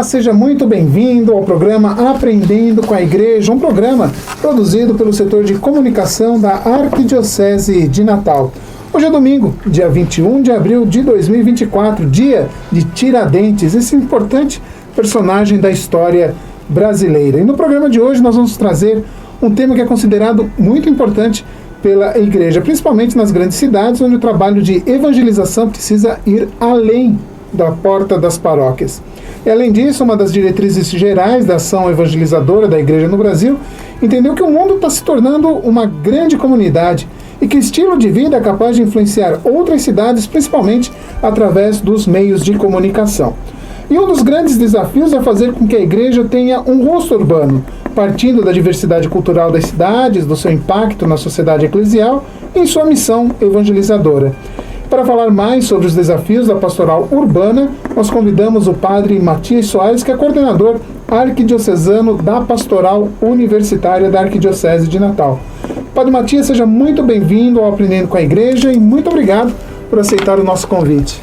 seja muito bem-vindo ao programa Aprendendo com a Igreja, um programa produzido pelo setor de comunicação da Arquidiocese de Natal. Hoje é domingo, dia 21 de abril de 2024, dia de Tiradentes, esse importante personagem da história brasileira. E no programa de hoje nós vamos trazer um tema que é considerado muito importante pela Igreja, principalmente nas grandes cidades, onde o trabalho de evangelização precisa ir além da porta das paróquias. E além disso, uma das diretrizes gerais da ação evangelizadora da Igreja no Brasil entendeu que o mundo está se tornando uma grande comunidade e que o estilo de vida é capaz de influenciar outras cidades, principalmente através dos meios de comunicação. E um dos grandes desafios é fazer com que a Igreja tenha um rosto urbano, partindo da diversidade cultural das cidades, do seu impacto na sociedade eclesial e em sua missão evangelizadora. Para falar mais sobre os desafios da pastoral urbana, nós convidamos o padre Matias Soares, que é coordenador arquidiocesano da Pastoral Universitária da Arquidiocese de Natal. Padre Matias, seja muito bem-vindo ao Aprendendo com a Igreja e muito obrigado por aceitar o nosso convite.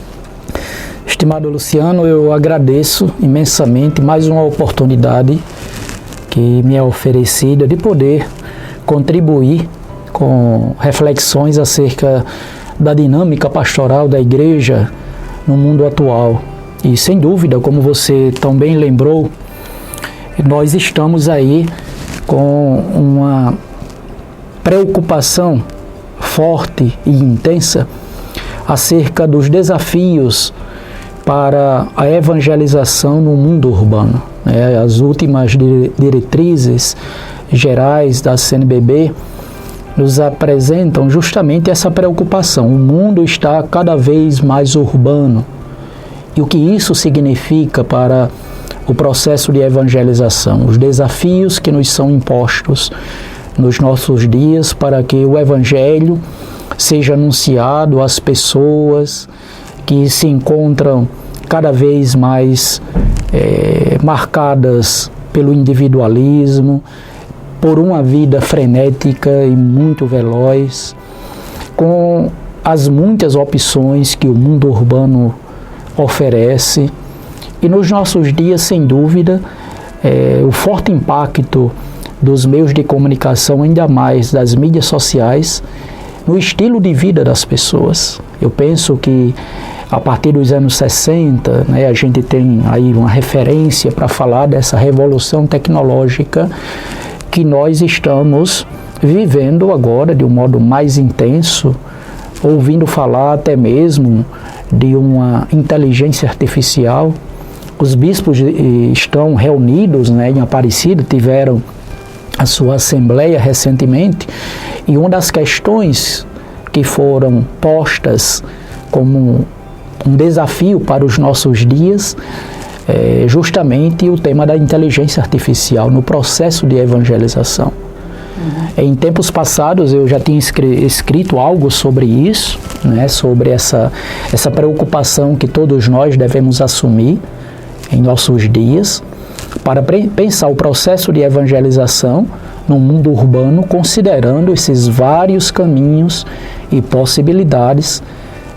Estimado Luciano, eu agradeço imensamente mais uma oportunidade que me é oferecida de poder contribuir com reflexões acerca da dinâmica pastoral da Igreja no mundo atual. E sem dúvida, como você também lembrou, nós estamos aí com uma preocupação forte e intensa acerca dos desafios para a evangelização no mundo urbano. As últimas diretrizes gerais da CNBB nos apresentam justamente essa preocupação. O mundo está cada vez mais urbano. E o que isso significa para o processo de evangelização? Os desafios que nos são impostos nos nossos dias para que o Evangelho seja anunciado às pessoas que se encontram cada vez mais marcadas pelo individualismo, por uma vida frenética e muito veloz, com as muitas opções que o mundo urbano oferece. E nos nossos dias, sem dúvida, o forte impacto dos meios de comunicação, ainda mais das mídias sociais, no estilo de vida das pessoas. Eu penso que a partir dos anos 60, a gente tem aí uma referência para falar dessa revolução tecnológica que nós estamos vivendo agora de um modo mais intenso, ouvindo falar até mesmo de uma inteligência artificial. Os bispos estão reunidos em Aparecida, tiveram a sua assembleia recentemente, e uma das questões que foram postas como um desafio para os nossos dias é justamente o tema da inteligência artificial no processo de evangelização. Em tempos passados eu já tinha escrito algo sobre isso, sobre essa preocupação que todos nós devemos assumir em nossos dias para pensar o processo de evangelização no mundo urbano, considerando esses vários caminhos e possibilidades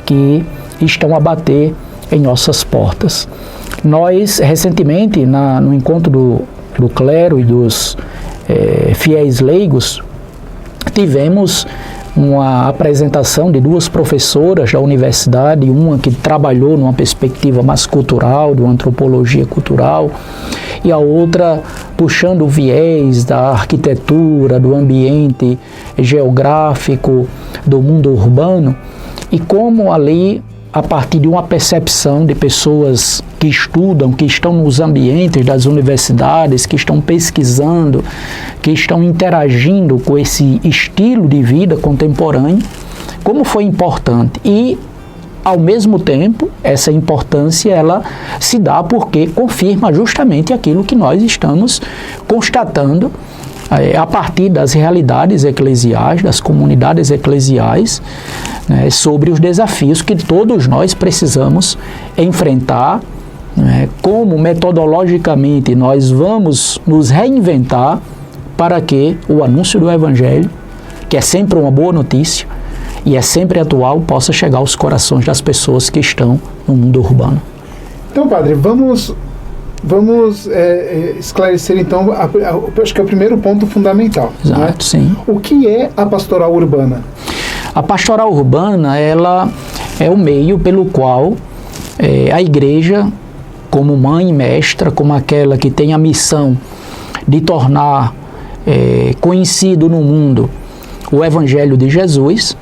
que estão a bater em nossas portas. Nós, recentemente, no encontro do clero e dos fiéis leigos, tivemos uma apresentação de duas professoras da universidade, uma que trabalhou numa perspectiva mais cultural, de uma antropologia cultural, e a outra puxando o viés da arquitetura, do ambiente geográfico, do mundo urbano, e como ali, a partir de uma percepção de pessoas que estudam, que estão nos ambientes das universidades, que estão pesquisando, que estão interagindo com esse estilo de vida contemporâneo, como foi importante. E, ao mesmo tempo, essa importância ela se dá porque confirma justamente aquilo que nós estamos constatando a partir das realidades eclesiais, das comunidades eclesiais, sobre os desafios que todos nós precisamos enfrentar, como metodologicamente nós vamos nos reinventar para que o anúncio do Evangelho, que é sempre uma boa notícia e é sempre atual, possa chegar aos corações das pessoas que estão no mundo urbano. Então, padre, vamos Vamos esclarecer, então, acho que é o primeiro ponto fundamental. Exato, né? Sim. O que é a pastoral urbana? A pastoral urbana, ela é o meio pelo qual a igreja, como mãe e mestra, como aquela que tem a missão de tornar conhecido no mundo o Evangelho de Jesus,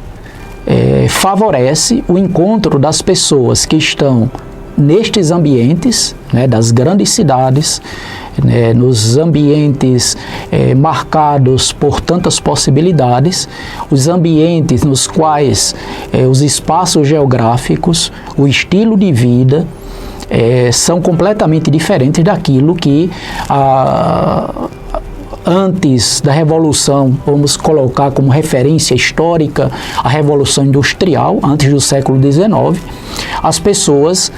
favorece o encontro das pessoas que estão nestes ambientes, né, das grandes cidades, né, nos ambientes marcados por tantas possibilidades, os ambientes nos quais os espaços geográficos, o estilo de vida são completamente diferentes daquilo que antes da Revolução, vamos colocar como referência histórica a Revolução Industrial, antes do século XIX, as pessoas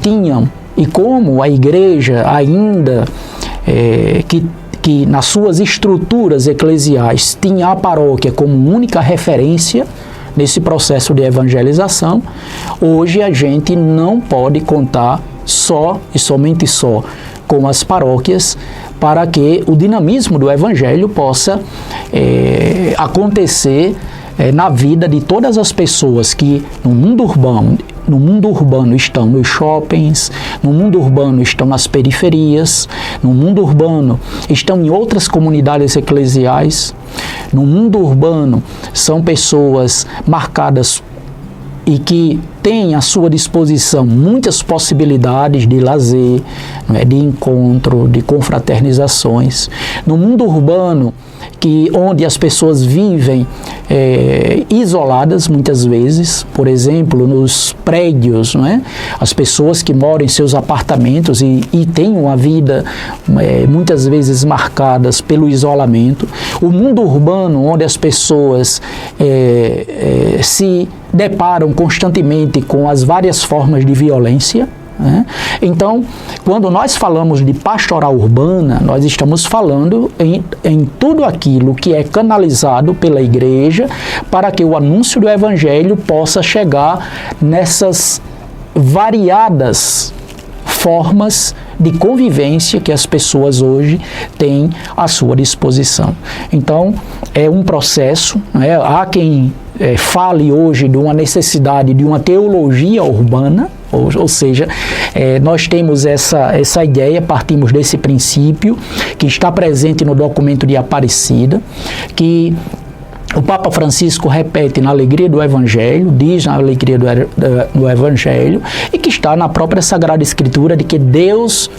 tinham, e como a igreja ainda, que nas suas estruturas eclesiais tinha a paróquia como única referência nesse processo de evangelização, hoje a gente não pode contar só e somente só com as paróquias para que o dinamismo do Evangelho possa acontecer na vida de todas as pessoas que no mundo urbano estão nos shoppings, no mundo urbano estão nas periferias, no mundo urbano estão em outras comunidades eclesiais, no mundo urbano são pessoas marcadas e que têm à sua disposição muitas possibilidades de lazer, de encontro, de confraternizações. No mundo urbano, onde as pessoas vivem isoladas muitas vezes, por exemplo, nos prédios, as pessoas que moram em seus apartamentos e têm uma vida muitas vezes marcadas pelo isolamento. O mundo urbano, onde as pessoas se deparam constantemente com as várias formas de violência. Então, quando nós falamos de pastoral urbana, nós estamos falando em tudo aquilo que é canalizado pela igreja para que o anúncio do Evangelho possa chegar nessas variadas formas de convivência que as pessoas hoje têm à sua disposição. Então, é um processo, há quem fale hoje de uma necessidade de uma teologia urbana, ou seja, nós temos essa ideia, partimos desse princípio que está presente no documento de Aparecida, que o Papa Francisco repete na Alegria do Evangelho, diz na Alegria do Evangelho, e que está na própria Sagrada Escritura, de que Deus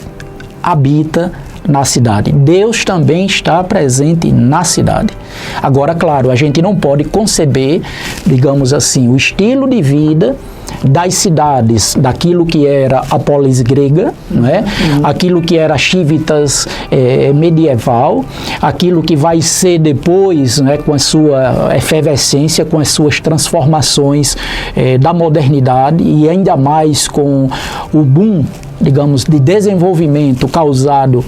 habita na cidade. Deus também está presente na cidade. Agora, claro, a gente não pode conceber, digamos assim, o estilo de vida das cidades, daquilo que era a polis grega, aquilo que era Civitas medieval, aquilo que vai ser depois, com a sua efervescência, com as suas transformações da modernidade e ainda mais com o boom, digamos, de desenvolvimento causado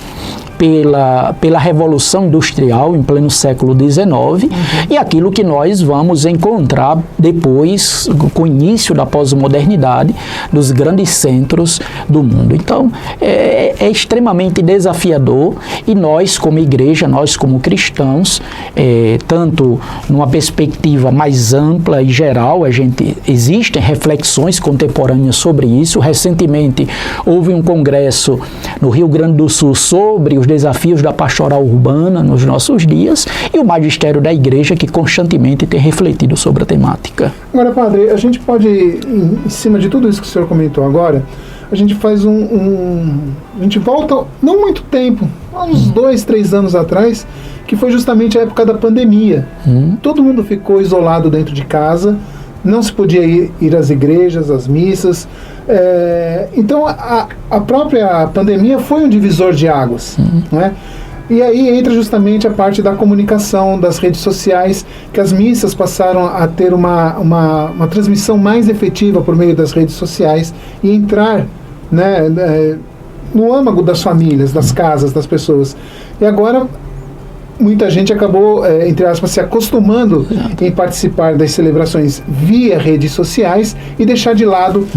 pela Revolução Industrial em pleno século XIX, e aquilo que nós vamos encontrar depois, com o início da pós-modernidade, dos grandes centros do mundo. Então, é extremamente desafiador, e nós, como igreja, nós como cristãos, tanto numa perspectiva mais ampla e geral, existem reflexões contemporâneas sobre isso. Recentemente, houve um congresso no Rio Grande do Sul sobre os desafios da pastoral urbana nos nossos dias, e o magistério da igreja que constantemente tem refletido sobre a temática. Agora, padre, a gente pode, em cima de tudo isso que o senhor comentou agora, a gente faz a gente volta não muito tempo, há uns 2, 3 anos atrás, que foi justamente a época da pandemia. Todo mundo ficou isolado dentro de casa, não se podia ir às igrejas, às missas. Então, a própria pandemia foi um divisor de águas. E aí entra justamente a parte da comunicação, das redes sociais, que as missas passaram a ter uma transmissão mais efetiva por meio das redes sociais e entrar no âmago das famílias, das casas, das pessoas. E agora muita gente acabou, entre aspas, se acostumando em participar das celebrações via redes sociais e deixar de lado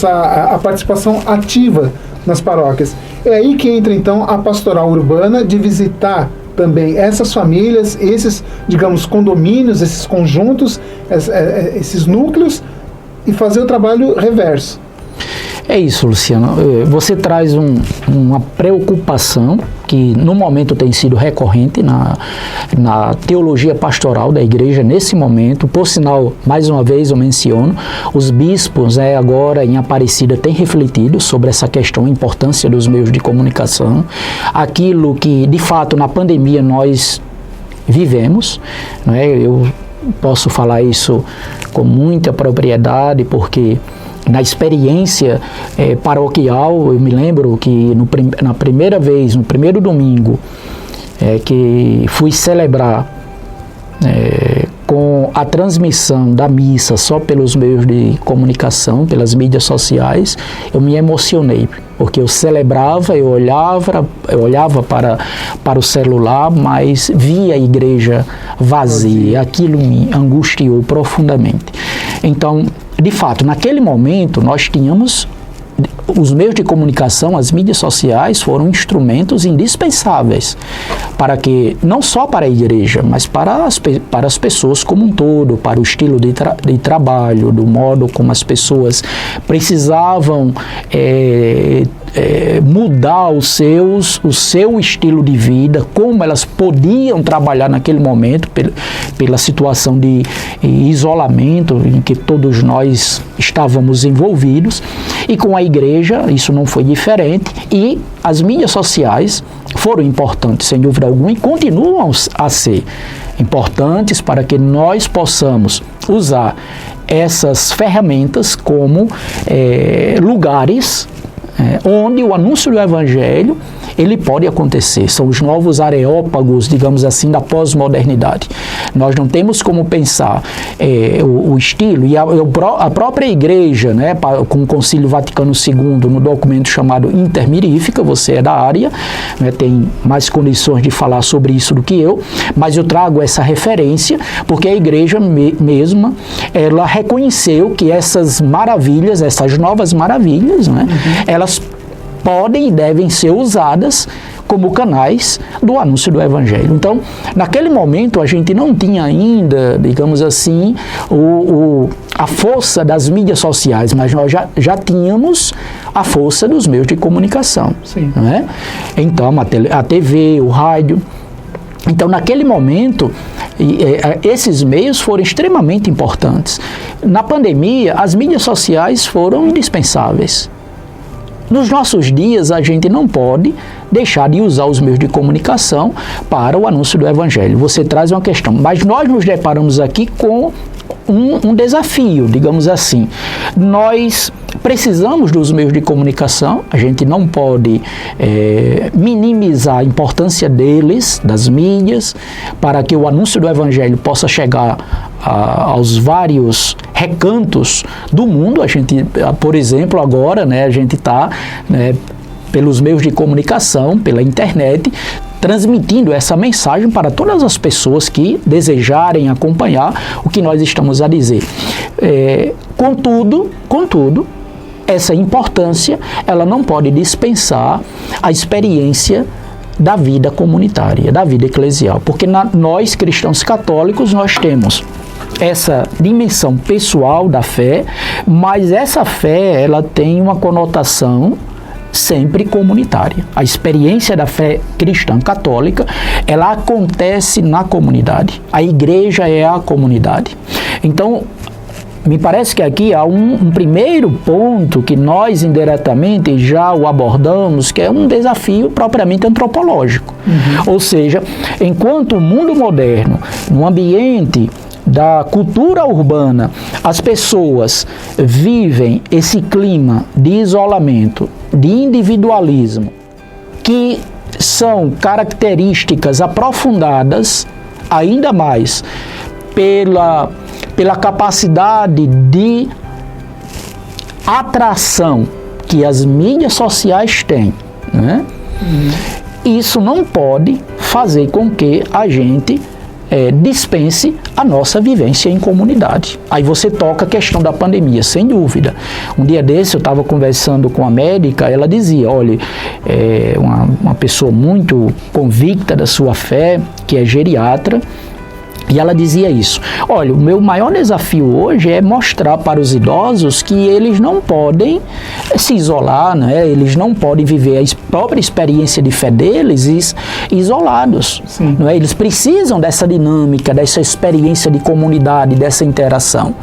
a participação ativa nas paróquias. É aí que entra então a pastoral urbana, de visitar também essas famílias, esses, digamos, condomínios, esses conjuntos, esses núcleos, e fazer o trabalho reverso. É isso, Luciano. Você traz uma preocupação que no momento tem sido recorrente na teologia pastoral da igreja nesse momento. Por sinal, mais uma vez eu menciono, os bispos agora em Aparecida têm refletido sobre essa questão, a importância dos meios de comunicação, aquilo que de fato na pandemia nós vivemos, não é? Eu posso falar isso com muita propriedade, porque na experiência paroquial, eu me lembro que na primeira vez, no primeiro domingo, que fui celebrar com a transmissão da missa só pelos meios de comunicação, pelas mídias sociais, eu me emocionei, porque eu celebrava, eu olhava para o celular, mas via a igreja vazia, aquilo me angustiou profundamente. Então, de fato, naquele momento nós tínhamos os meios de comunicação, as mídias sociais foram instrumentos indispensáveis para que, não só para a igreja, mas para as pessoas como um todo, para o estilo de trabalho, do modo como as pessoas precisavam mudar o seu estilo de vida, como elas podiam trabalhar naquele momento pela situação de isolamento em que todos nós estávamos envolvidos, e com a igreja isso não foi diferente, e as mídias sociais foram importantes, sem dúvida alguma, e continuam a ser importantes para que nós possamos usar essas ferramentas como lugares onde o anúncio do Evangelho ele pode acontecer. São os novos areópagos, digamos assim, da pós-modernidade. Nós não temos como pensar o estilo, e a própria igreja, né, com o Concílio Vaticano II, no documento chamado Intermirífica, você é da área, né, tem mais condições de falar sobre isso do que eu, mas eu trago essa referência porque a igreja mesma, ela reconheceu que essas maravilhas, essas novas maravilhas, né, elas podem e devem ser usadas como canais do anúncio do Evangelho. Então, naquele momento, a gente não tinha ainda, digamos assim, a força das mídias sociais, mas nós já tínhamos a força dos meios de comunicação. Sim. Não é? Então, a TV, o rádio. Então, naquele momento, esses meios foram extremamente importantes. Na pandemia, as mídias sociais foram indispensáveis. Nos nossos dias, a gente não pode deixar de usar os meios de comunicação para o anúncio do Evangelho. Você traz uma questão, mas nós nos deparamos aqui com um desafio, digamos assim. Nós precisamos dos meios de comunicação, a gente não pode minimizar a importância deles, das mídias, para que o anúncio do Evangelho possa chegar aos vários recantos do mundo. A gente, por exemplo, agora, né, a gente está, né, pelos meios de comunicação, pela internet, transmitindo essa mensagem para todas as pessoas que desejarem acompanhar o que nós estamos a dizer. Contudo, essa importância, ela não pode dispensar a experiência da vida comunitária, da vida eclesial, porque nós, cristãos católicos, nós temos essa dimensão pessoal da fé, mas essa fé, ela tem uma conotação sempre comunitária. A experiência da fé cristã católica, ela acontece na comunidade. A igreja é a comunidade. Então, me parece que aqui há um primeiro ponto que nós indiretamente já o abordamos, que é um desafio propriamente antropológico. Ou seja, enquanto o mundo moderno, no ambiente da cultura urbana, as pessoas vivem esse clima de isolamento, de individualismo, que são características aprofundadas ainda mais pela capacidade de atração que as mídias sociais têm, né? Isso não pode fazer com que a gente dispense a nossa vivência em comunidade. Aí você toca a questão da pandemia, sem dúvida. Um dia desse eu estava conversando com a médica, ela dizia, olha, uma pessoa muito convicta da sua fé, que é geriatra, e ela dizia isso, olha, o meu maior desafio hoje é mostrar para os idosos que eles não podem se isolar, né? Eles não podem viver a própria experiência de fé deles isolados. Não é? Eles precisam dessa dinâmica, dessa experiência de comunidade, dessa interação.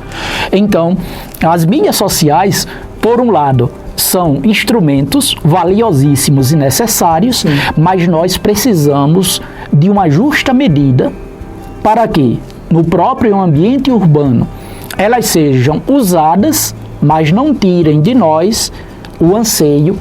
Então, as mídias sociais, por um lado, são instrumentos valiosíssimos e necessários, mas nós precisamos de uma justa medida para que, no próprio ambiente urbano, elas sejam usadas, mas não tirem de nós o anseio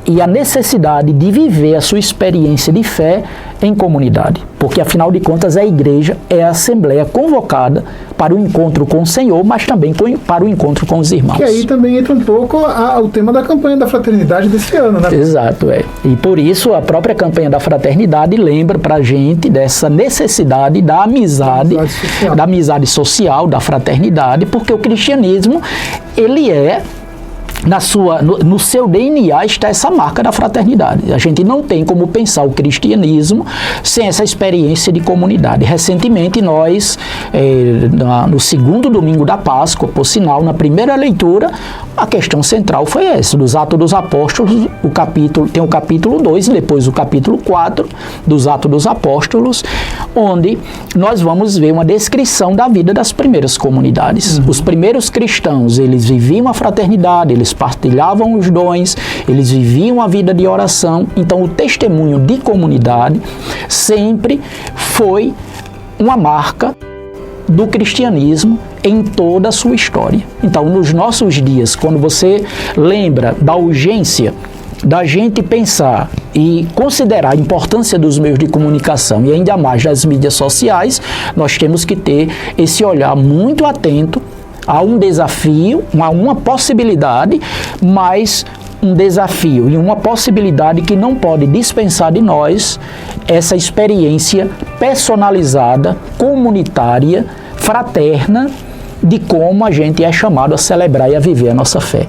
e a necessidade de viver a sua experiência de fé em comunidade. Porque, afinal de contas, a igreja é a assembleia convocada para o encontro com o Senhor, mas também para o encontro com os irmãos. Que aí também entra um pouco o tema da campanha da fraternidade desse ano, né? Exato, E por isso a própria campanha da fraternidade lembra pra gente dessa necessidade da amizade social, da fraternidade, porque o cristianismo, ele no seu DNA está essa marca da fraternidade. A gente não tem como pensar o cristianismo sem essa experiência de comunidade. Recentemente nós, no segundo domingo da Páscoa, por sinal, na primeira leitura, a questão central foi essa, dos Atos dos Apóstolos, tem o capítulo 2 e depois o capítulo 4 dos Atos dos Apóstolos, onde nós vamos ver uma descrição da vida das primeiras comunidades. Os primeiros cristãos, eles viviam a fraternidade, eles partilhavam os dons, eles viviam a vida de oração. Então, o testemunho de comunidade sempre foi uma marca do cristianismo em toda a sua história. Então, nos nossos dias, quando você lembra da urgência da gente pensar e considerar a importância dos meios de comunicação e ainda mais das mídias sociais, nós temos que ter esse olhar muito atento a um desafio, a uma possibilidade, mas um desafio e uma possibilidade que não pode dispensar de nós essa experiência personalizada, comunitária, fraterna, de como a gente é chamado a celebrar e a viver a nossa fé.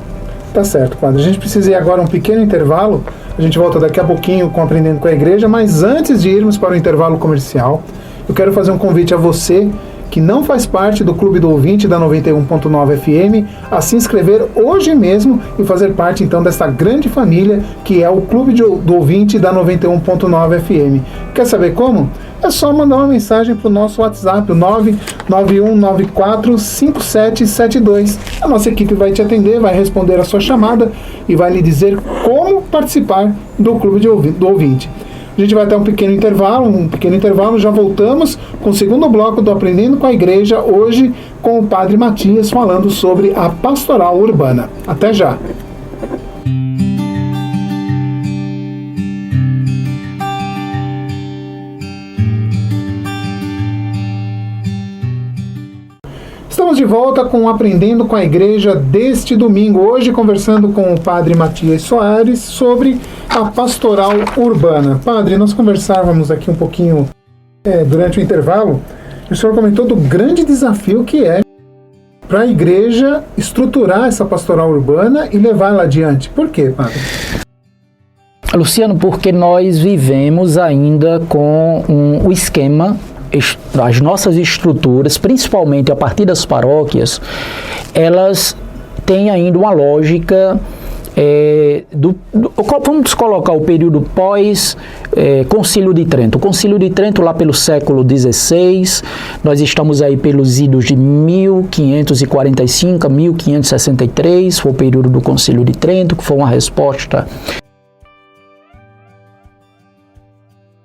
Tá certo, padre. A gente precisa ir agora um pequeno intervalo. A gente volta daqui a pouquinho com Aprendendo com a Igreja, mas antes de irmos para o intervalo comercial, eu quero fazer um convite a você que não faz parte do Clube do Ouvinte da 91.9 FM, a se inscrever hoje mesmo e fazer parte então dessa grande família que é o Clube do Ouvinte da 91.9 FM. Quer saber como? É só mandar uma mensagem para o nosso WhatsApp, o 991945772. A nossa equipe vai te atender, vai responder a sua chamada e vai lhe dizer como participar do Clube do Ouvinte. A gente vai ter um pequeno intervalo, já voltamos com o segundo bloco do Aprendendo com a Igreja, hoje com o Padre Matias falando sobre a pastoral urbana. Até já! Estamos de volta com Aprendendo com a Igreja deste domingo, hoje conversando com o Padre Matias Soares sobre a pastoral urbana. Padre, nós conversávamos aqui um pouquinho durante o intervalo, e o senhor comentou do grande desafio que é para a igreja estruturar essa pastoral urbana e levá-la adiante. Por quê, Padre? Luciano, porque nós vivemos ainda com o esquema, as nossas estruturas, principalmente a partir das paróquias, elas têm ainda uma lógica vamos colocar o período pós Concílio de Trento. O Concílio de Trento lá pelo século XVI, nós estamos aí pelos idos de 1545 a 1563, foi o período do Concílio de Trento, que foi uma resposta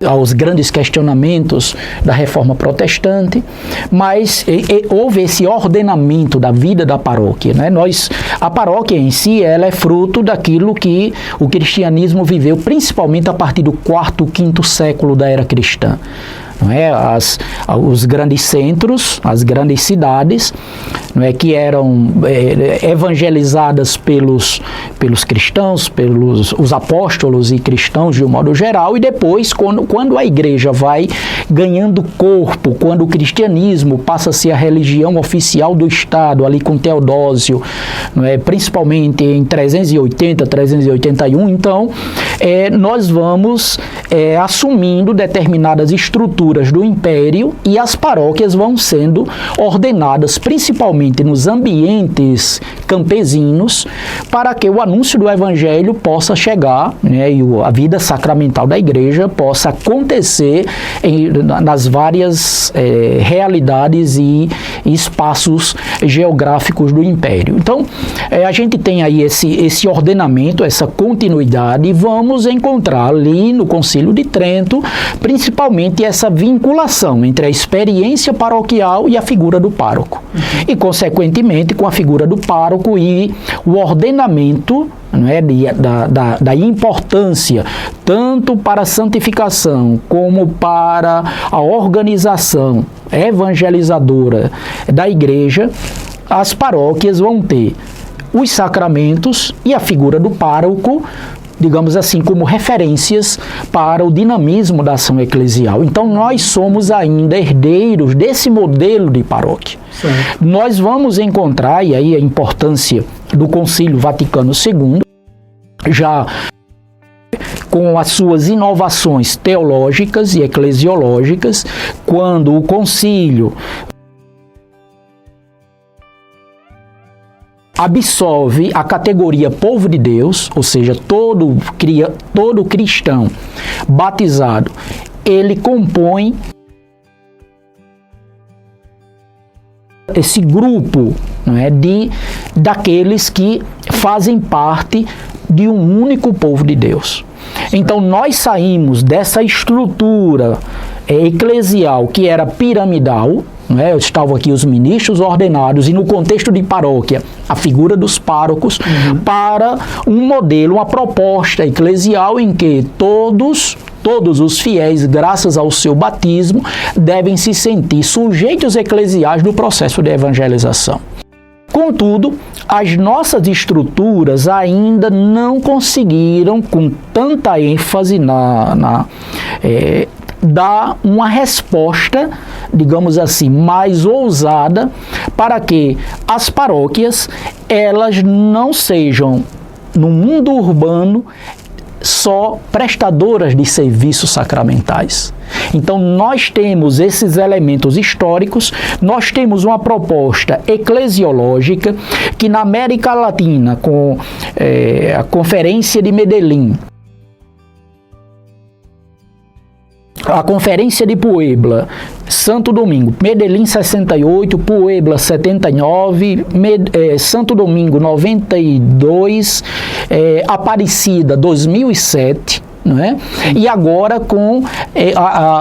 aos grandes questionamentos da reforma protestante, mas houve esse ordenamento da vida da paróquia, né? A paróquia em si, ela é fruto daquilo que o cristianismo viveu, principalmente a partir do quarto, quinto século da era cristã. Não é? Os grandes centros, as grandes cidades, não é, que eram evangelizadas pelos cristãos, pelos os apóstolos e cristãos de um modo geral, e depois, quando a igreja vai ganhando corpo, quando o cristianismo passa a ser a religião oficial do Estado, ali com Teodósio, não é, principalmente em 380, 381, então nós vamos assumindo determinadas estruturas do império e as paróquias vão sendo ordenadas principalmente nos ambientes campesinos para que o anúncio do evangelho possa chegar, né, e a vida sacramental da igreja possa acontecer nas várias realidades e espaços geográficos do império. Então, a gente tem aí esse ordenamento, essa continuidade, e vamos encontrar ali no Concílio de Trento, principalmente essa vinculação entre a experiência paroquial e a figura do pároco. E, consequentemente, com a figura do pároco e o ordenamento, não é, da importância tanto para a santificação como para a organização evangelizadora da igreja, as paróquias vão ter os sacramentos e a figura do pároco, digamos assim, como referências para o dinamismo da ação eclesial. Então, nós somos ainda herdeiros desse modelo de paróquia. Certo. Nós vamos encontrar, e aí a importância do Concílio Vaticano II, já com as suas inovações teológicas e eclesiológicas, quando o concílio absolve a categoria povo de Deus, ou seja, todo cristão batizado, ele compõe esse grupo, não é, daqueles que fazem parte de um único povo de Deus. Então, nós saímos dessa estrutura eclesial que era piramidal, né? Estavam aqui os ministros ordenados e no contexto de paróquia a figura dos párocos, para um modelo, uma proposta eclesial em que todos os fiéis, graças ao seu batismo, devem se sentir sujeitos eclesiais do processo de evangelização. Contudo, as nossas estruturas ainda não conseguiram, com tanta ênfase dar uma resposta, digamos assim, mais ousada para que as paróquias, elas não sejam, no mundo urbano, só prestadoras de serviços sacramentais. Então, nós temos esses elementos históricos, nós temos uma proposta eclesiológica que na América Latina, com a Conferência de Medellín, a Conferência de Puebla, Santo Domingo, Medellín 68, Puebla 79, Santo Domingo 92, Aparecida 2007, não é? E agora com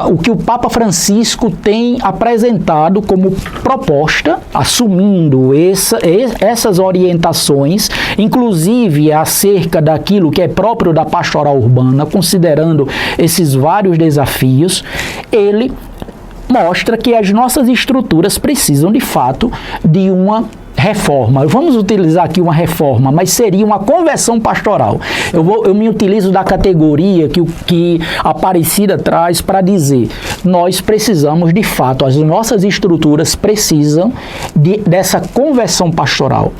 o que o Papa Francisco tem apresentado como proposta, assumindo essas orientações, inclusive acerca daquilo que é próprio da pastoral urbana, considerando esses vários desafios, ele mostra que as nossas estruturas precisam de fato de uma reforma. Vamos utilizar aqui uma reforma, mas seria uma conversão pastoral. Eu me utilizo da categoria que a Aparecida traz para dizer, nós precisamos de fato, as nossas estruturas precisam dessa conversão pastoral.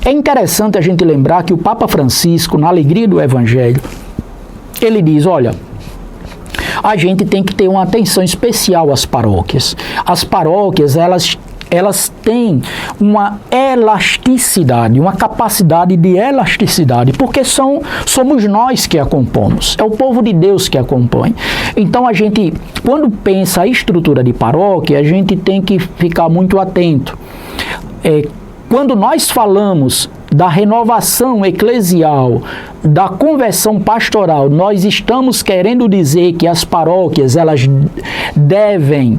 É interessante a gente lembrar que o Papa Francisco, na Alegria do Evangelho, ele diz, olha, a gente tem que ter uma atenção especial às paróquias. As paróquias, elas têm uma elasticidade, uma capacidade de elasticidade, porque somos nós que a compomos, é o povo de Deus que a compõe. Então, a gente, quando pensa a estrutura de paróquia, a gente tem que ficar muito atento. Quando nós falamos da renovação eclesial, da conversão pastoral, nós estamos querendo dizer que as paróquias, elas devem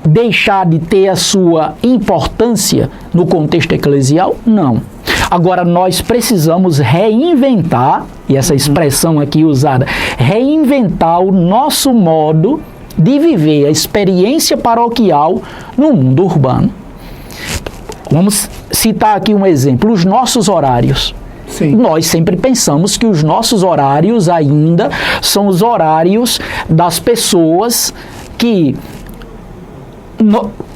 deixar de ter a sua importância no contexto eclesial? Não. Agora, nós precisamos reinventar, e essa expressão aqui usada, reinventar o nosso modo de viver a experiência paroquial no mundo urbano. Vamos citar aqui um exemplo, os nossos horários. Sim. Nós sempre pensamos que os nossos horários ainda são os horários das pessoas que,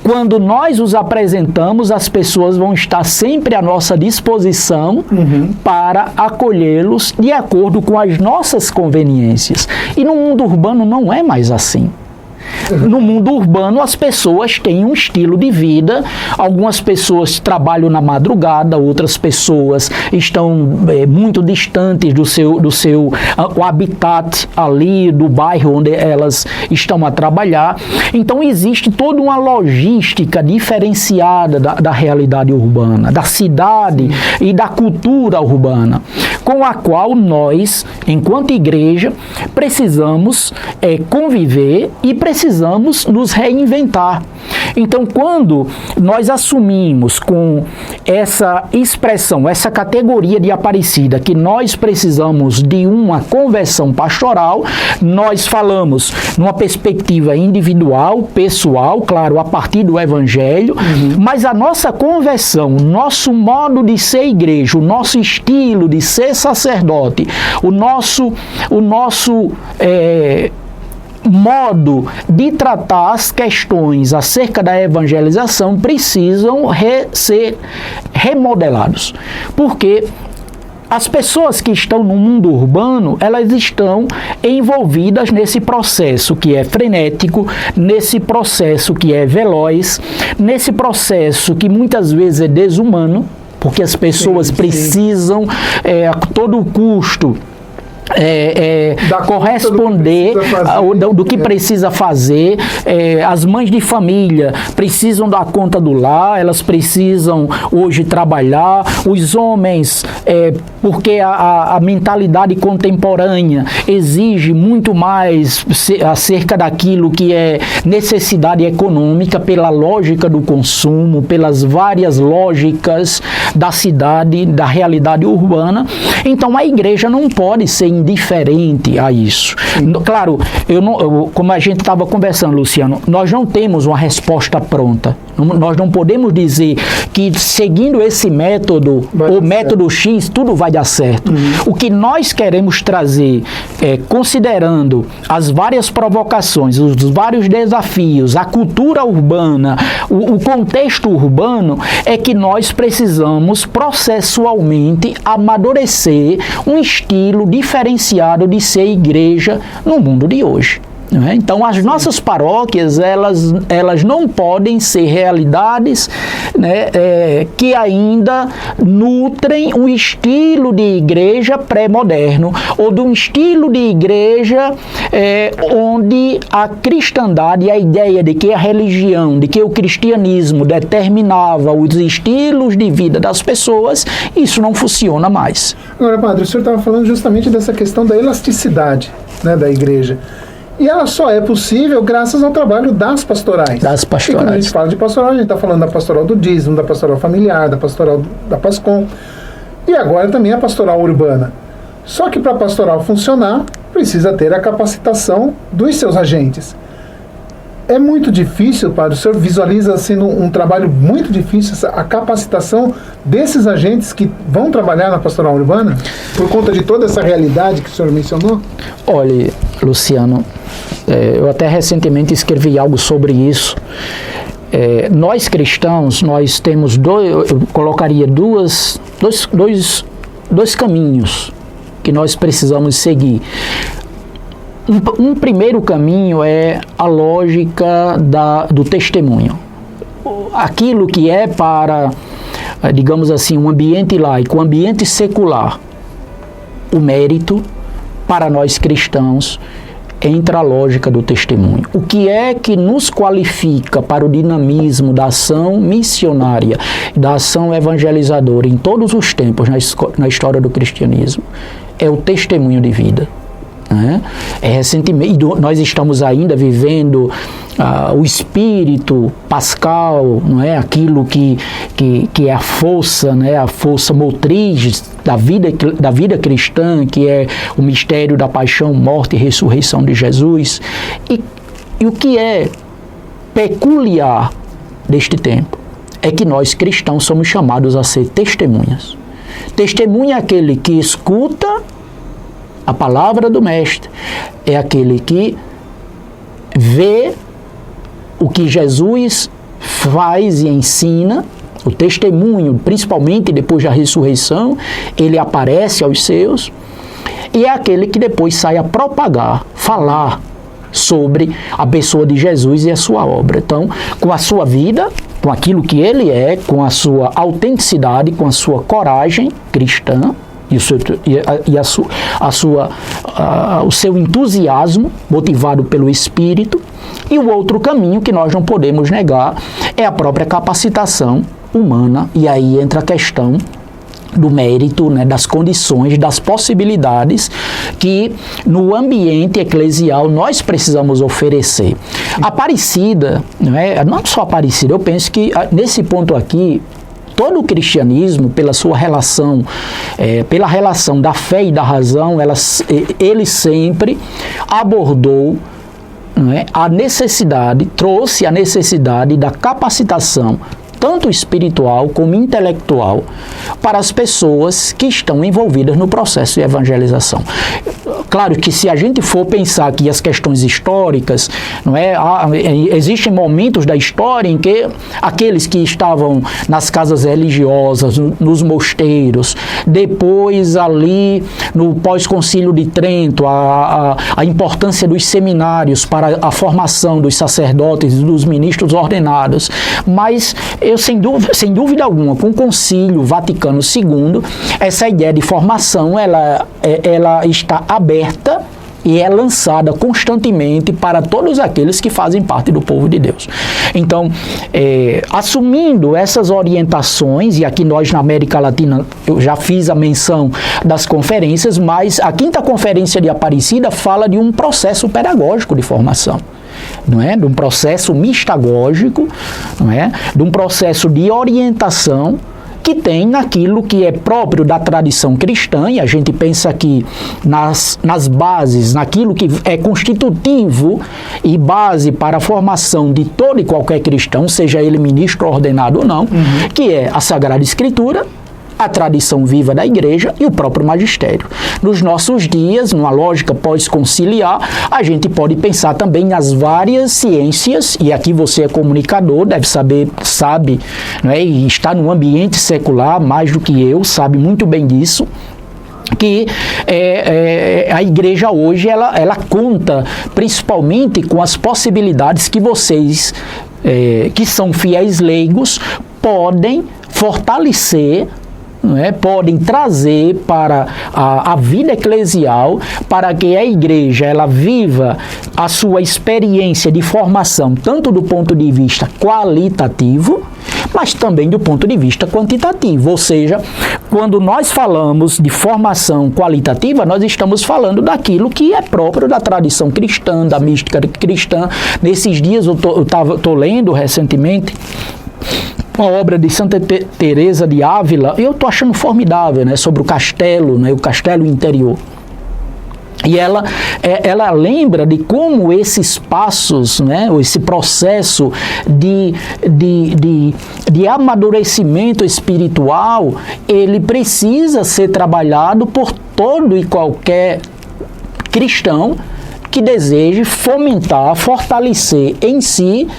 quando nós os apresentamos, as pessoas vão estar sempre à nossa disposição para acolhê-los de acordo com as nossas conveniências. E no mundo urbano não é mais assim. No mundo urbano, as pessoas têm um estilo de vida, algumas pessoas trabalham na madrugada, outras pessoas estão muito distantes do seu o habitat ali, do bairro onde elas estão a trabalhar. Então, existe toda uma logística diferenciada da realidade urbana, da cidade e da cultura urbana, com a qual nós, enquanto igreja, precisamos conviver e precisamos nos reinventar. Então, quando nós assumimos com essa expressão, essa categoria de Aparecida, que nós precisamos de uma conversão pastoral, nós falamos numa perspectiva individual, pessoal, claro, a partir do Evangelho, mas a nossa conversão, nosso modo de ser igreja, o nosso estilo de ser sacerdote, o nosso modo de tratar as questões acerca da evangelização precisam ser remodelados. Porque as pessoas que estão no mundo urbano, elas estão envolvidas nesse processo que é frenético, nesse processo que é veloz, nesse processo que muitas vezes é desumano, porque as pessoas precisam a todo custo corresponder do que precisa fazer. As mães de família precisam dar conta do lar, elas precisam hoje trabalhar, os homens, porque a mentalidade contemporânea exige muito mais acerca daquilo que é necessidade econômica, pela lógica do consumo, pelas várias lógicas da cidade, da realidade urbana. Então a igreja não pode ser indiferente a isso. Claro, como a gente estava conversando, Luciano, nós não temos uma resposta pronta. Nós não podemos dizer que seguindo esse método, o método X, tudo vai dar certo. O que nós queremos trazer, considerando as várias provocações, os vários desafios, a cultura urbana, o contexto urbano, é que nós precisamos processualmente amadurecer um estilo diferenciado de ser igreja no mundo de hoje. Então, as nossas paróquias, elas não podem ser realidades, né, que ainda nutrem um estilo de igreja pré-moderno, ou de um estilo de igreja onde a cristandade, a ideia de que a religião, de que o cristianismo determinava os estilos de vida das pessoas, isso não funciona mais. Agora, padre, o senhor estava falando justamente dessa questão da elasticidade, né, da igreja. E ela só é possível graças ao trabalho das pastorais. Das pastorais. E quando a gente fala de pastoral, a gente está falando da pastoral do dízimo, da pastoral familiar, da pastoral da PASCOM. E agora também a pastoral urbana. Só que para a pastoral funcionar, precisa ter a capacitação dos seus agentes. É muito difícil, padre, o senhor visualiza sendo um trabalho muito difícil a capacitação desses agentes que vão trabalhar na pastoral urbana, por conta de toda essa realidade que o senhor mencionou? Olha, Luciano, eu até recentemente escrevi algo sobre isso. Nós cristãos, nós temos eu colocaria dois caminhos que nós precisamos seguir. Um primeiro caminho é a lógica do testemunho. Aquilo que é para, digamos assim, um ambiente laico, um ambiente secular, o mérito, para nós cristãos, entra a lógica do testemunho. O que é que nos qualifica para o dinamismo da ação missionária, da ação evangelizadora em todos os tempos na história do cristianismo? É o testemunho de vida. Recentemente, nós estamos ainda vivendo o espírito pascal, não é? Aquilo que é a força, né? A força motriz da vida cristã, que é o mistério da paixão, morte e ressurreição de Jesus. E o que é peculiar deste tempo é que nós cristãos somos chamados a ser testemunhas. Testemunha é aquele que escuta a palavra do Mestre, é aquele que vê o que Jesus faz e ensina. O testemunho, principalmente depois da ressurreição, ele aparece aos seus, e é aquele que depois sai a propagar, falar sobre a pessoa de Jesus e a sua obra. Então, com a sua vida, com aquilo que ele é, com a sua autenticidade, com a sua coragem cristã, o seu entusiasmo motivado pelo Espírito, e o outro caminho que nós não podemos negar é a própria capacitação humana, e aí entra a questão do mérito, né, das condições, das possibilidades que no ambiente eclesial nós precisamos oferecer. Aparecida, não só Aparecida, eu penso que nesse ponto aqui, todo o cristianismo, pela sua relação, pela relação da fé e da razão, ele sempre abordou a necessidade, trouxe a necessidade da capacitação, tanto espiritual como intelectual, para as pessoas que estão envolvidas no processo de evangelização. Claro que se a gente for pensar aqui as questões históricas, existem momentos da história em que aqueles que estavam nas casas religiosas, nos mosteiros, depois ali no pós-concílio de Trento, a importância dos seminários para a formação dos sacerdotes e dos ministros ordenados, mas eu, sem dúvida alguma, com o Concílio Vaticano II, essa ideia de formação, ela está aberta e é lançada constantemente para todos aqueles que fazem parte do povo de Deus. Então, assumindo essas orientações, e aqui nós na América Latina, eu já fiz a menção das conferências, mas a 5ª Conferência de Aparecida fala de um processo pedagógico de formação. De um processo mistagógico, de um processo de orientação que tem naquilo que é próprio da tradição cristã, e a gente pensa aqui nas bases, naquilo que é constitutivo e base para a formação de todo e qualquer cristão, seja ele ministro ordenado ou não, que é a Sagrada Escritura, a tradição viva da igreja e o próprio magistério. Nos nossos dias, numa lógica pós-conciliar, a gente pode pensar também nas várias ciências, e aqui você é comunicador, sabe, e está no ambiente secular mais do que eu, sabe muito bem disso, que a igreja hoje, ela conta principalmente com as possibilidades que vocês, que são fiéis leigos, podem fortalecer, podem trazer para a vida eclesial, para que a igreja ela viva a sua experiência de formação, tanto do ponto de vista qualitativo, mas também do ponto de vista quantitativo. Ou seja, quando nós falamos de formação qualitativa, nós estamos falando daquilo que é próprio da tradição cristã, da mística cristã. Nesses dias eu estou lendo recentemente uma obra de Santa Teresa de Ávila, eu estou achando formidável, sobre o castelo, o castelo interior. E ela lembra de como esses passos, esse processo de amadurecimento espiritual, ele precisa ser trabalhado por todo e qualquer cristão que deseje fomentar, fortalecer em si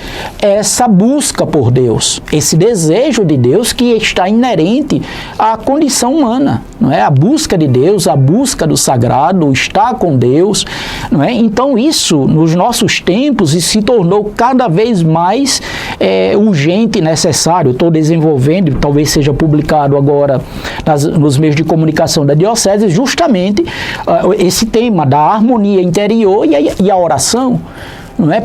essa busca por Deus, esse desejo de Deus que está inerente à condição humana, a busca de Deus, a busca do sagrado, o estar com Deus, Então isso, nos nossos tempos, se tornou cada vez mais urgente e necessário. Estou desenvolvendo, talvez seja publicado agora nos meios de comunicação da Diocese, justamente esse tema da harmonia interior e a oração,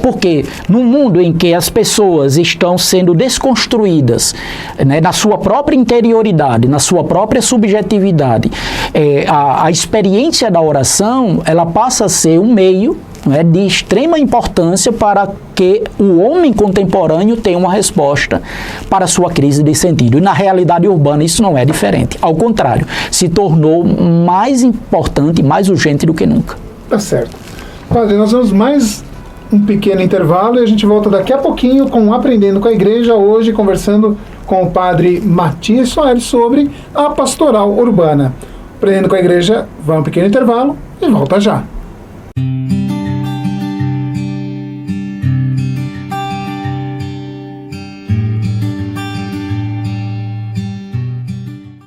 Porque num mundo em que as pessoas estão sendo desconstruídas, na sua própria interioridade, na sua própria subjetividade, a experiência da oração, ela passa a ser um meio de extrema importância para que o homem contemporâneo tenha uma resposta para a sua crise de sentido. E na realidade urbana isso não é diferente. Ao contrário, se tornou mais importante, mais urgente do que nunca. Tá certo. Padre, nós vamos mais um pequeno intervalo e a gente volta daqui a pouquinho com Aprendendo com a Igreja, hoje conversando com o padre Matias Soares sobre a pastoral urbana. Aprendendo com a Igreja, vai um pequeno intervalo e volta já.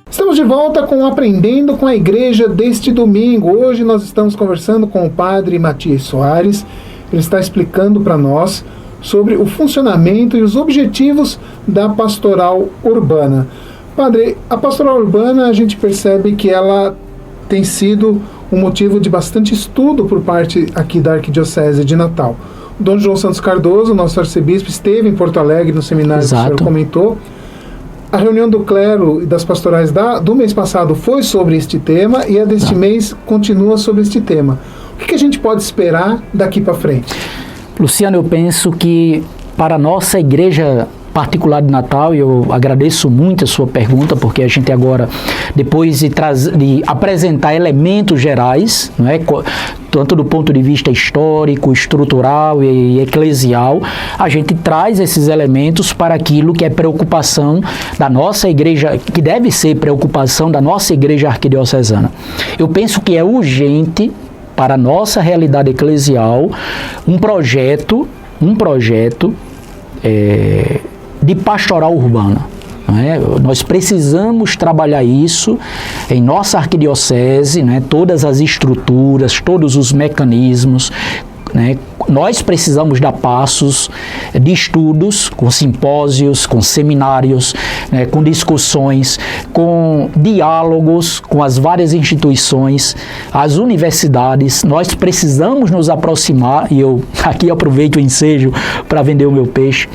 Estamos de volta com Aprendendo com a Igreja deste domingo. Hoje nós estamos conversando com o padre Matias Soares. Ele está explicando para nós sobre o funcionamento e os objetivos da pastoral urbana. Padre, a pastoral urbana, a gente percebe que ela tem sido um motivo de bastante estudo por parte aqui da Arquidiocese de Natal. O Dom João Santos Cardoso, nosso arcebispo, esteve em Porto Alegre no seminário que o senhor comentou. A reunião do clero e das pastorais do mês passado foi sobre este tema e a deste mês continua sobre este tema. O que a gente pode esperar daqui para frente? Luciano, eu penso que para a nossa igreja particular de Natal, e eu agradeço muito a sua pergunta, porque a gente agora, depois de apresentar elementos gerais, não é, tanto do ponto de vista histórico, estrutural e eclesial, a gente traz esses elementos para aquilo que é preocupação da nossa igreja, que deve ser preocupação da nossa igreja arquidiocesana. Eu penso que é urgente para a nossa realidade eclesial um projeto de pastoral urbana. Não é? Nós precisamos trabalhar isso em nossa arquidiocese, né? Todas as estruturas, todos os mecanismos, né? Nós precisamos dar passos de estudos, com simpósios, com seminários, né, com discussões, com diálogos com as várias instituições, as universidades. Nós precisamos nos aproximar, e eu aqui aproveito o ensejo para vender o meu peixe,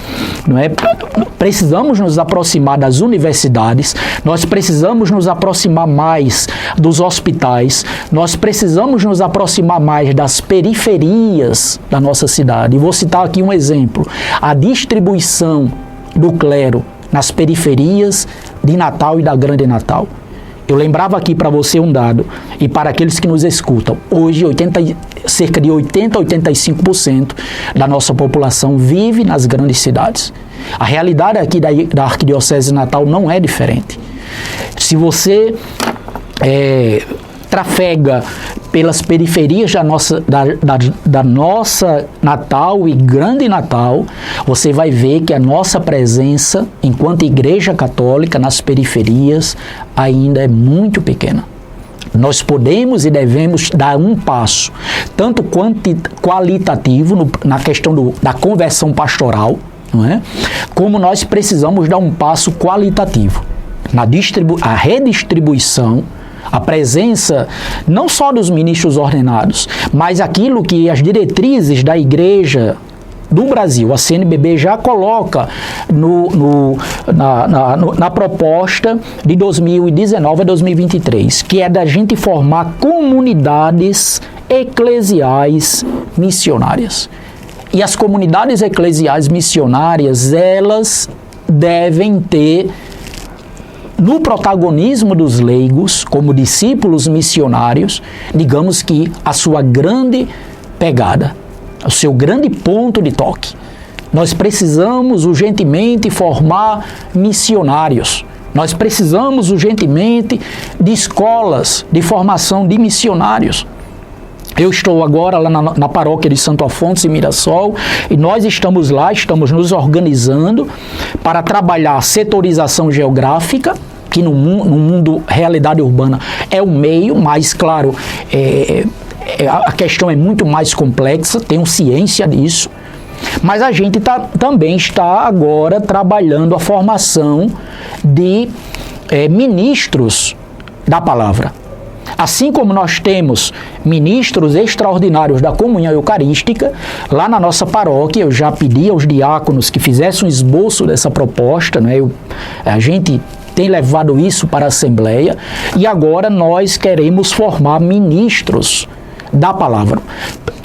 não é? Precisamos nos aproximar das universidades, nós precisamos nos aproximar mais dos hospitais, nós precisamos nos aproximar mais das periferias da nossa cidade. E vou citar aqui um exemplo: a distribuição do clero nas periferias de Natal e da Grande Natal. Eu lembrava aqui para você um dado, e para aqueles que nos escutam, hoje cerca de 80 a 85% da nossa população vive nas grandes cidades. A realidade aqui da Arquidiocese de Natal não é diferente. Se você trafega pelas periferias da nossa Natal e Grande Natal, você vai ver que a nossa presença, enquanto Igreja Católica, nas periferias, ainda é muito pequena. Nós podemos e devemos dar um passo, tanto qualitativo, na questão da conversão pastoral, não é? Como nós precisamos dar um passo qualitativo a redistribuição, a presença não só dos ministros ordenados, mas aquilo que as diretrizes da Igreja do Brasil, a CNBB, já coloca na proposta de 2019 a 2023, que é da gente formar comunidades eclesiais missionárias. E as comunidades eclesiais missionárias, elas devem ter no protagonismo dos leigos, como discípulos missionários, digamos que a sua grande pegada, o seu grande ponto de toque. Nós precisamos urgentemente formar missionários. Nós precisamos urgentemente de escolas de formação de missionários. Eu estou agora lá na paróquia de Santo Afonso, em Mirassol, e nós estamos lá, estamos nos organizando para trabalhar a setorização geográfica, que no mundo realidade urbana é o meio, mas claro, a questão é muito mais complexa, tenho ciência disso, mas a gente também está agora trabalhando a formação de ministros da palavra. Assim como nós temos ministros extraordinários da comunhão eucarística, lá na nossa paróquia eu já pedi aos diáconos que fizessem um esboço dessa proposta, né? A gente tem levado isso para a Assembleia e agora nós queremos formar ministros da palavra.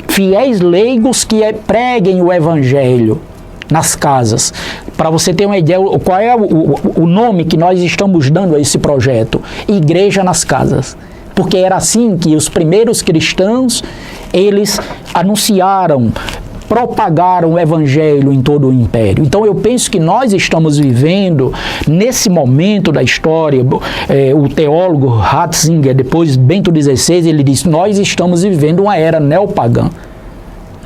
Fiéis leigos que preguem o Evangelho nas casas. Para você ter uma ideia, qual é o nome que nós estamos dando a esse projeto? Igreja nas Casas. Porque era assim que os primeiros cristãos, eles anunciaram propagaram o evangelho em todo o império. Então eu penso que nós estamos vivendo, nesse momento da história, o teólogo Ratzinger, depois Bento XVI, ele disse, nós estamos vivendo uma era neopagã.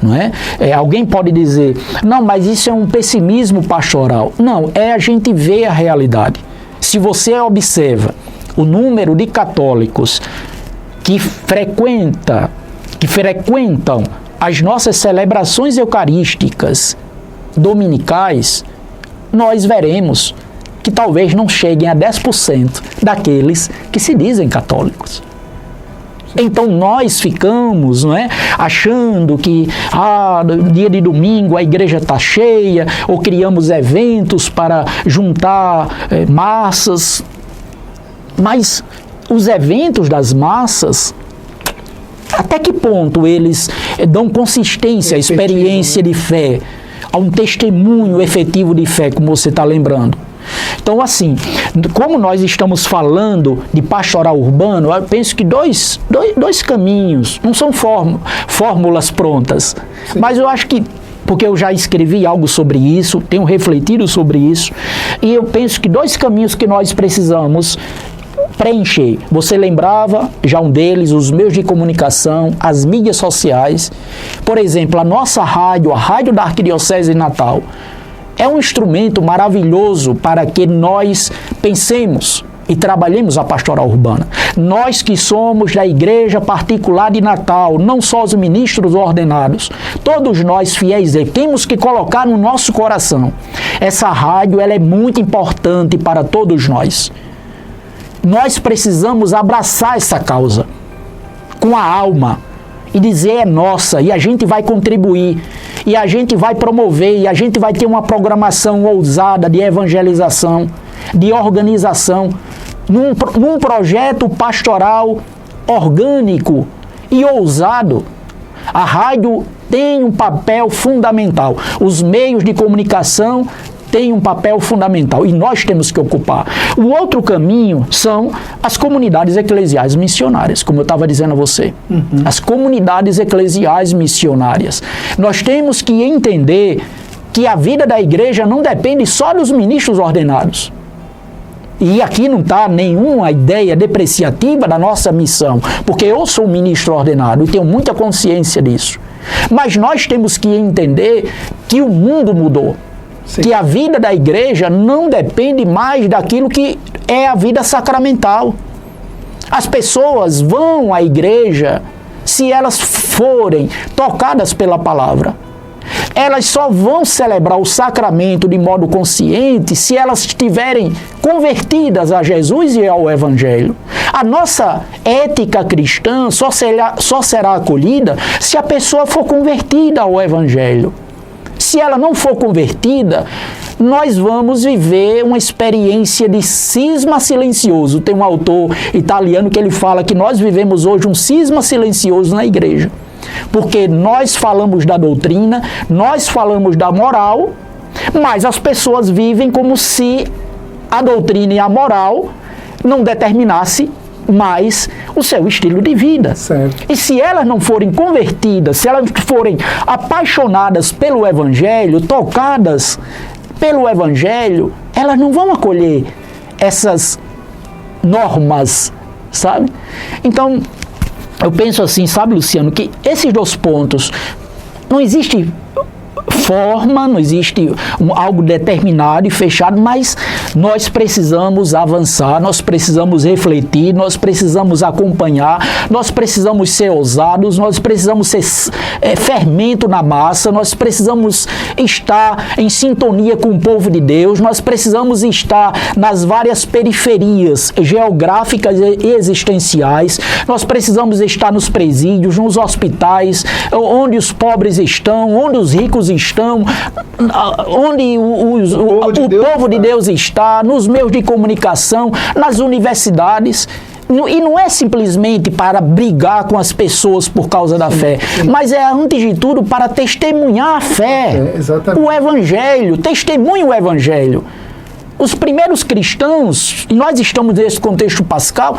Não é? Alguém pode dizer, não, mas isso é um pessimismo pastoral. Não, a gente vê a realidade. Se você observa o número de católicos que frequentam as nossas celebrações eucarísticas dominicais, nós veremos que talvez não cheguem a 10% daqueles que se dizem católicos. Então nós ficamos, não é, achando que no dia de domingo a igreja está cheia, ou criamos eventos para juntar massas, mas os eventos das massas, até que ponto eles dão consistência à experiência de fé, a um testemunho efetivo de fé, como você está lembrando? Então, assim, como nós estamos falando de pastoral urbano, eu penso que dois caminhos, não são fórmulas prontas, sim, mas eu acho que, porque eu já escrevi algo sobre isso, tenho refletido sobre isso, e eu penso que 2 caminhos que nós precisamos preencher. Você lembrava já um deles, os meios de comunicação, as mídias sociais. Por exemplo, a nossa rádio, a Rádio da Arquidiocese de Natal, é um instrumento maravilhoso para que nós pensemos e trabalhemos a pastoral urbana. Nós que somos da Igreja Particular de Natal, não só os ministros ordenados, todos nós fiéis, temos que colocar no nosso coração. Essa rádio, ela é muito importante para todos nós. Nós precisamos abraçar essa causa com a alma e dizer é nossa, e a gente vai contribuir, e a gente vai promover, e a gente vai ter uma programação ousada de evangelização, de organização, num projeto pastoral orgânico e ousado. A rádio tem um papel fundamental, os meios de comunicação têm um papel fundamental e nós temos que ocupar. O outro caminho são as comunidades eclesiais missionárias, como eu estava dizendo a você. As comunidades eclesiais missionárias. Nós temos que entender que a vida da igreja não depende só dos ministros ordenados. E aqui não está nenhuma ideia depreciativa da nossa missão, porque eu sou um ministro ordenado e tenho muita consciência disso. Mas nós temos que entender que o mundo mudou. Sim. Que a vida da igreja não depende mais daquilo que é a vida sacramental. As pessoas vão à igreja se elas forem tocadas pela palavra. Elas só vão celebrar o sacramento de modo consciente se elas estiverem convertidas a Jesus e ao Evangelho. A nossa ética cristã só será acolhida se a pessoa for convertida ao Evangelho. Se ela não for convertida, nós vamos viver uma experiência de cisma silencioso. Tem um autor italiano que ele fala que nós vivemos hoje um cisma silencioso na igreja. Porque nós falamos da doutrina, nós falamos da moral, mas as pessoas vivem como se a doutrina e a moral não determinasse mais o seu estilo de vida. Certo. E se elas não forem convertidas, se elas forem apaixonadas pelo Evangelho, tocadas pelo Evangelho, elas não vão acolher essas normas, sabe? Então, eu penso assim, sabe, Luciano, que esses 2 pontos, não existe forma, não existe algo determinado e fechado, mas nós precisamos avançar, nós precisamos refletir, nós precisamos acompanhar, nós precisamos ser ousados, nós precisamos ser fermento na massa, nós precisamos estar em sintonia com o povo de Deus, nós precisamos estar nas várias periferias geográficas e existenciais, nós precisamos estar nos presídios, nos hospitais, onde os pobres estão, onde os ricos estão, onde o povo de Deus está, nos meios de comunicação, nas universidades. E não é simplesmente para brigar com as pessoas por causa da fé, mas é, antes de tudo, para testemunhar a fé, o Evangelho, testemunha o Evangelho. Os primeiros cristãos, e nós estamos nesse contexto pascal,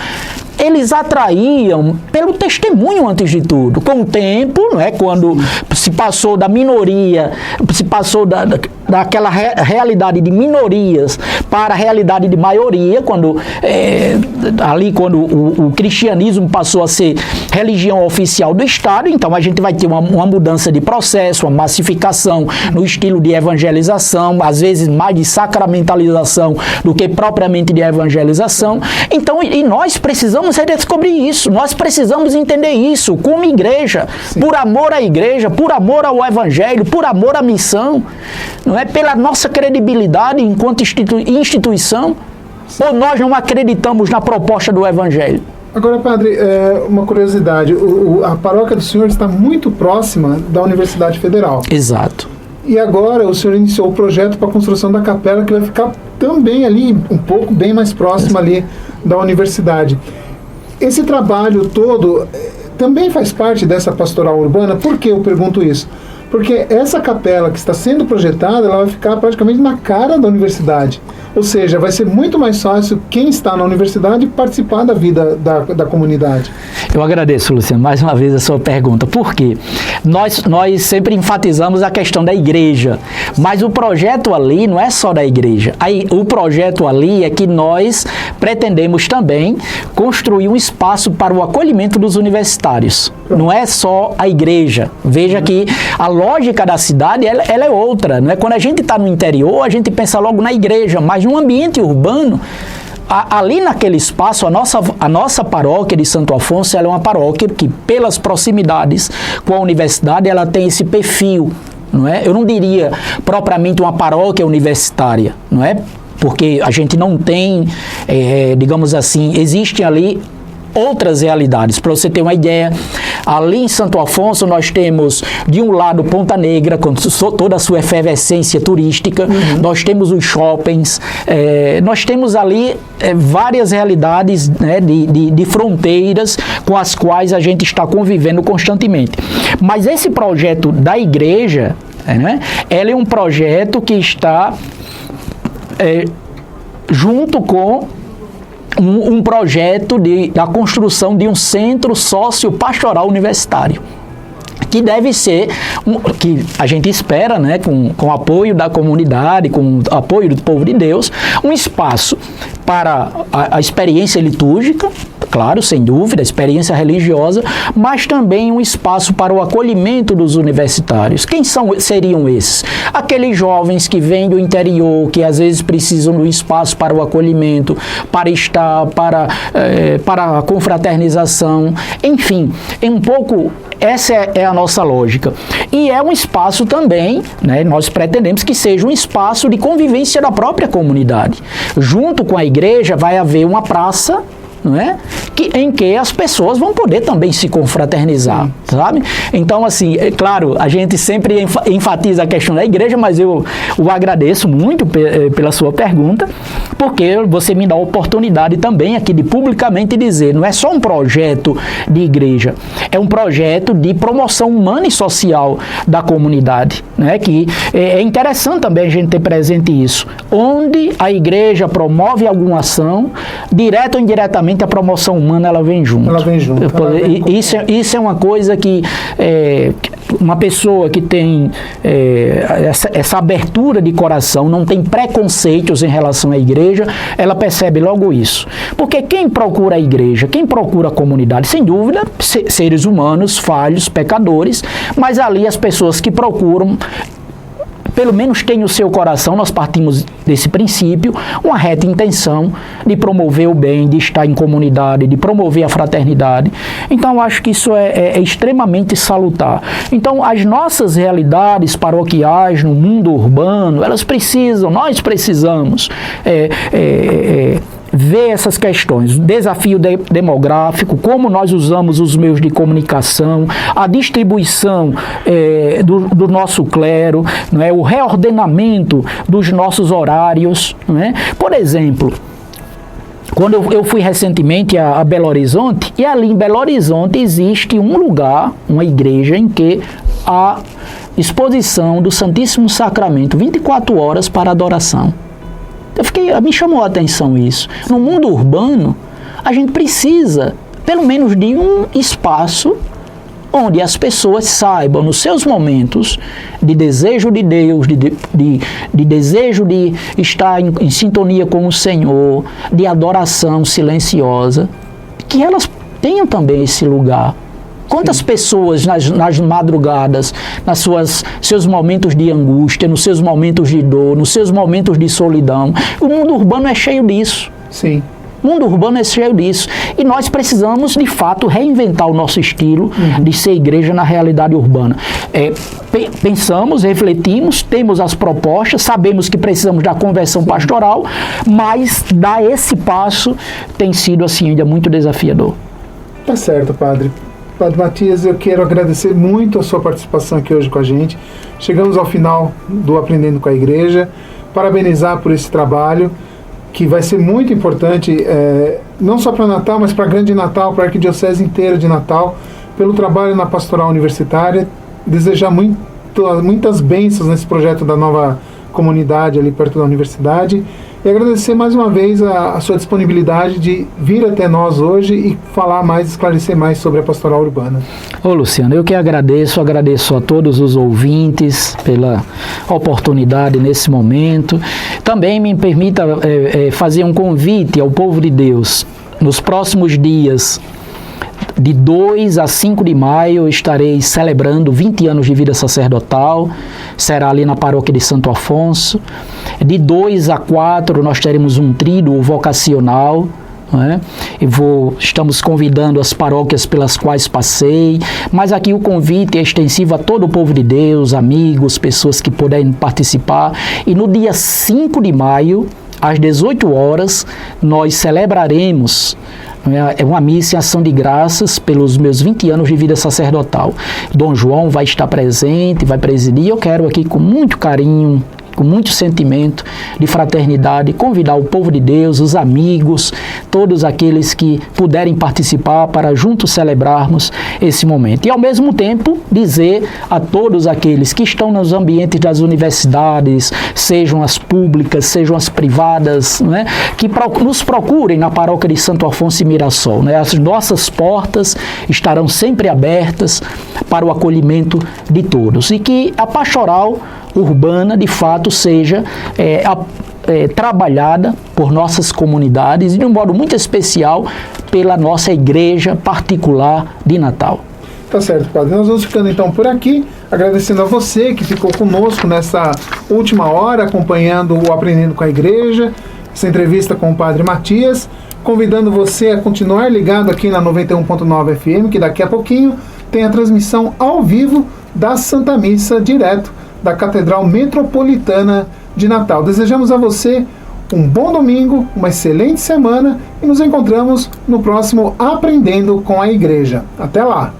eles atraíam pelo testemunho antes de tudo. Com o tempo, não é? Quando se passou da minoria, se passou daquela realidade de minorias para a realidade de maioria, quando o cristianismo passou a ser religião oficial do Estado, então a gente vai ter uma mudança de processo, uma massificação no estilo de evangelização, às vezes mais de sacramentalização do que propriamente de evangelização. Então, e nós precisamos redescobrir isso, nós precisamos entender isso como igreja, sim, por amor à igreja, por amor ao evangelho, por amor à missão, não é? Pela nossa credibilidade enquanto instituição, sim, ou nós não acreditamos na proposta do evangelho? Agora, padre, uma curiosidade, a paróquia do senhor está muito próxima da Universidade Federal. Exato. E agora o senhor iniciou o projeto para a construção da capela, que vai ficar também ali, um pouco bem mais próximo ali da universidade. Esse trabalho todo também faz parte dessa pastoral urbana. Por que eu pergunto isso? Porque essa capela que está sendo projetada, ela vai ficar praticamente na cara da universidade. Ou seja, vai ser muito mais fácil quem está na universidade participar da vida da comunidade. Eu agradeço, Luciano, mais uma vez a sua pergunta. Por quê? Nós sempre enfatizamos a questão da igreja, mas o projeto ali não é só da igreja. O projeto ali é que nós pretendemos também construir um espaço para o acolhimento dos universitários. Não é só a igreja. Veja que a lógica da cidade ela é outra. Não é? Quando a gente está no interior, a gente pensa logo na igreja, mas no ambiente urbano, ali naquele espaço, a nossa paróquia de Santo Afonso, ela é uma paróquia que, pelas proximidades com a universidade, ela tem esse perfil, não é? Eu não diria propriamente uma paróquia universitária, não é? Porque a gente não tem, digamos assim, existem ali outras realidades. Para você ter uma ideia, ali em Santo Afonso nós temos de um lado Ponta Negra, com toda a sua efervescência turística, nós temos os shoppings, nós temos ali várias realidades, né, de fronteiras com as quais a gente está convivendo constantemente. Mas esse projeto da igreja, né, ele é um projeto que está junto com um projeto da construção de um centro sócio-pastoral universitário, que deve ser, que a gente espera, né, com o apoio da comunidade, com o apoio do povo de Deus, um espaço para a experiência litúrgica, claro, sem dúvida, a experiência religiosa, mas também um espaço para o acolhimento dos universitários. Quem seriam esses? Aqueles jovens que vêm do interior, que às vezes precisam de um espaço para o acolhimento, para estar, para a confraternização, enfim, um pouco. Essa é a nossa lógica. E é um espaço também, né, nós pretendemos que seja um espaço de convivência da própria comunidade. Junto com a igreja vai haver uma praça, não é? Em que as pessoas vão poder também se confraternizar, sabe? Então, assim, é claro, a gente sempre enfatiza a questão da igreja, mas eu o agradeço muito pela sua pergunta, porque você me dá a oportunidade também aqui de publicamente dizer, não é só um projeto de igreja, é um projeto de promoção humana e social da comunidade, né? Que é interessante também a gente ter presente isso, onde a igreja promove alguma ação, direta ou indiretamente, a promoção humana ela vem junto. Ela vem junto. Isso é uma coisa que uma pessoa que tem essa abertura de coração, não tem preconceitos em relação à igreja, ela percebe logo isso. Porque quem procura a igreja, quem procura a comunidade, sem dúvida, seres humanos, falhos, pecadores, mas ali as pessoas que procuram, pelo menos tem o seu coração, nós partimos desse princípio, uma reta intenção de promover o bem, de estar em comunidade, de promover a fraternidade. Então, eu acho que isso é extremamente salutar. Então, as nossas realidades paroquiais no mundo urbano, nós precisamos ver essas questões, o desafio demográfico, como nós usamos os meios de comunicação, a distribuição do nosso clero, não é? O reordenamento dos nossos horários. Não é? Por exemplo, quando eu fui recentemente a Belo Horizonte, e ali em Belo Horizonte existe um lugar, uma igreja, em que há exposição do Santíssimo Sacramento 24 horas para adoração. Me chamou a atenção isso. No mundo urbano, a gente precisa, pelo menos, de um espaço onde as pessoas saibam, nos seus momentos de desejo de Deus, de desejo de estar em sintonia com o Senhor, de adoração silenciosa, que elas tenham também esse lugar. Quantas pessoas nas madrugadas, seus momentos de angústia, nos seus momentos de dor, nos seus momentos de solidão, o mundo urbano é cheio disso. Sim. O mundo urbano é cheio disso. E nós precisamos, de fato, reinventar o nosso estilo de ser igreja na realidade urbana. Pensamos, refletimos, temos as propostas, sabemos que precisamos da conversão pastoral, mas dar esse passo tem sido, assim, ainda muito desafiador. Tá certo, Padre. Padre Matias, eu quero agradecer muito a sua participação aqui hoje com a gente. Chegamos ao final do Aprendendo com a Igreja. Parabenizar por esse trabalho, que vai ser muito importante, não só para Natal, mas para a Grande Natal, para a Arquidiocese inteira de Natal, pelo trabalho na pastoral universitária. Desejar muitas bênçãos nesse projeto da nova comunidade ali perto da universidade. E agradecer mais uma vez a sua disponibilidade de vir até nós hoje e falar mais, esclarecer mais sobre a pastoral urbana. Ô Luciano, eu que agradeço a todos os ouvintes pela oportunidade nesse momento. Também me permita fazer um convite ao povo de Deus. Nos próximos dias, de 2 a 5 de maio, estarei celebrando 20 anos de vida sacerdotal, será ali na paróquia de Santo Afonso. De 2 a 4 nós teremos um tríduo vocacional, né? Estamos convidando as paróquias pelas quais passei, mas aqui o convite é extensivo a todo o povo de Deus, amigos, pessoas que puderem participar. E no dia 5 de maio, às 18 horas, nós celebraremos uma missa em ação de graças pelos meus 20 anos de vida sacerdotal. Dom João vai estar presente, vai presidir. Eu quero aqui, com muito carinho, com muito sentimento de fraternidade, convidar o povo de Deus, os amigos, todos aqueles que puderem participar para juntos celebrarmos esse momento. E ao mesmo tempo dizer a todos aqueles que estão nos ambientes das universidades, sejam as públicas, sejam as privadas, né, que nos procurem na paróquia de Santo Afonso e Mirassol, né? As nossas portas estarão sempre abertas para o acolhimento de todos e que a pastoral urbana, de fato, seja trabalhada por nossas comunidades e, de um modo muito especial, pela nossa igreja particular de Natal. Tá certo, Padre. Nós vamos ficando então por aqui, agradecendo a você que ficou conosco nessa última hora, acompanhando o Aprendendo com a Igreja, essa entrevista com o Padre Matias, convidando você a continuar ligado aqui na 91.9 FM, que daqui a pouquinho tem a transmissão ao vivo da Santa Missa direto da Catedral Metropolitana de Natal. Desejamos a você um bom domingo, uma excelente semana e nos encontramos no próximo Aprendendo com a Igreja. Até lá!